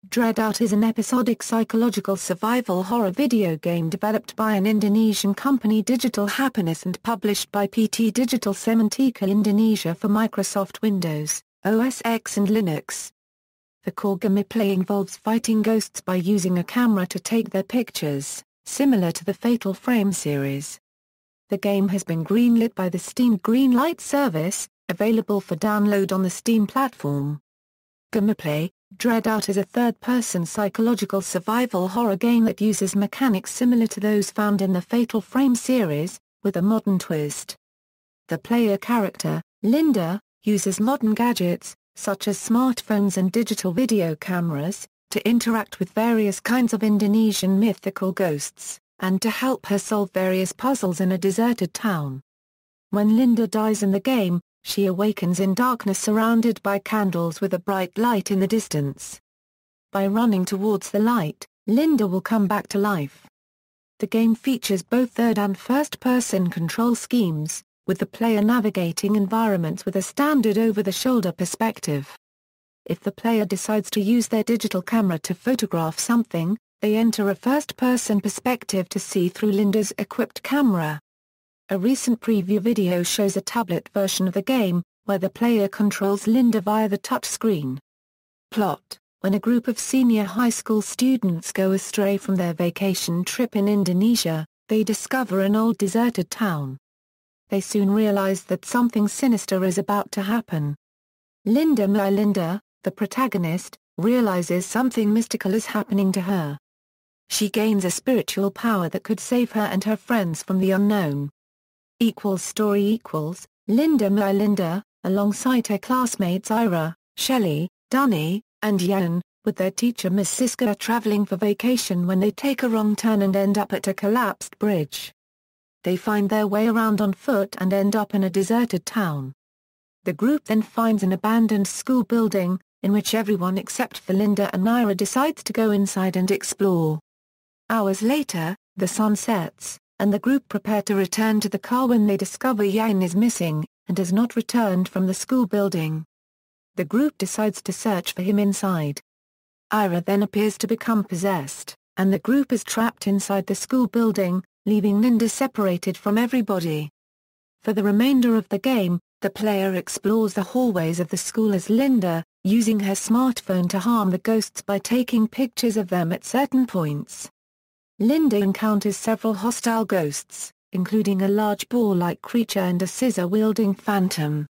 DreadOut is an episodic psychological survival horror video game developed by an Indonesian company Digital Happiness and published by PT Digital Semantica Indonesia for Microsoft Windows, OS X and Linux. The core gameplay involves fighting ghosts by using a camera to take their pictures, similar to the Fatal Frame series. The game has been greenlit by the Steam Greenlight service, available for download on the Steam platform. Gameplay: DreadOut is a third-person psychological survival horror game that uses mechanics similar to those found in the Fatal Frame series, with a modern twist. The player character, Linda, uses modern gadgets, such as smartphones and digital video cameras, to interact with various kinds of Indonesian mythical ghosts, and to help her solve various puzzles in a deserted town. When Linda dies in the game, she awakens in darkness surrounded by candles with a bright light in the distance. By running towards the light, Linda will come back to life. The game features both third and first-person control schemes, with the player navigating environments with a standard over-the-shoulder perspective. If the player decides to use their digital camera to photograph something, they enter a first-person perspective to see through Linda's equipped camera. A recent preview video shows a tablet version of the game, where the player controls Linda via the touchscreen. Plot: when a group of senior high school students go astray from their vacation trip in Indonesia, they discover an old deserted town. They soon realize that something sinister is about to happen. Linda, the protagonist, realizes something mystical is happening to her. She gains a spiritual power that could save her and her friends from the unknown. Story: Linda, alongside her classmates Ira, Shelley, Dunny, and Yan, with their teacher Miss Siska, are traveling for vacation when they take a wrong turn and end up at a collapsed bridge. They find their way around on foot and end up in a deserted town. The group then finds an abandoned school building, in which everyone except for Linda and Ira decides to go inside and explore. Hours later, the sun sets, and the group prepare to return to the car when they discover Yan is missing, and has not returned from the school building. The group decides to search for him inside. Ira then appears to become possessed, and the group is trapped inside the school building, leaving Linda separated from everybody. For the remainder of the game, the player explores the hallways of the school as Linda, using her smartphone to harm the ghosts by taking pictures of them at certain points. Linda encounters several hostile ghosts, including a large ball-like creature and a scissor-wielding phantom.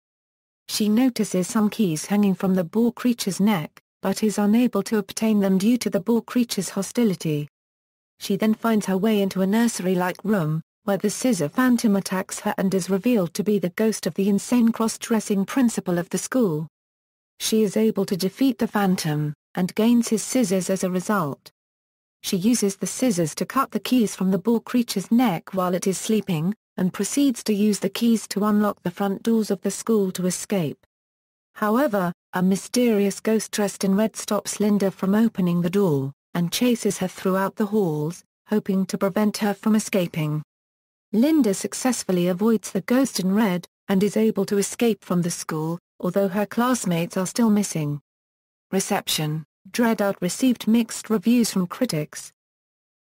She notices some keys hanging from the ball creature's neck, but is unable to obtain them due to the ball creature's hostility. She then finds her way into a nursery-like room, where the scissor phantom attacks her and is revealed to be the ghost of the insane cross-dressing principal of the school. She is able to defeat the phantom, and gains his scissors as a result. She uses the scissors to cut the keys from the ball creature's neck while it is sleeping, and proceeds to use the keys to unlock the front doors of the school to escape. However, a mysterious ghost dressed in red stops Linda from opening the door, and chases her throughout the halls, hoping to prevent her from escaping. Linda successfully avoids the ghost in red, and is able to escape from the school, although her classmates are still missing. Reception: DreadOut received mixed reviews from critics.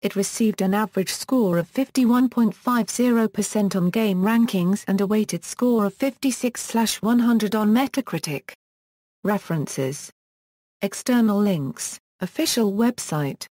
It received an average score of 51.50% on GameRankings and a weighted score of 56/100 on Metacritic. References: External links, official website.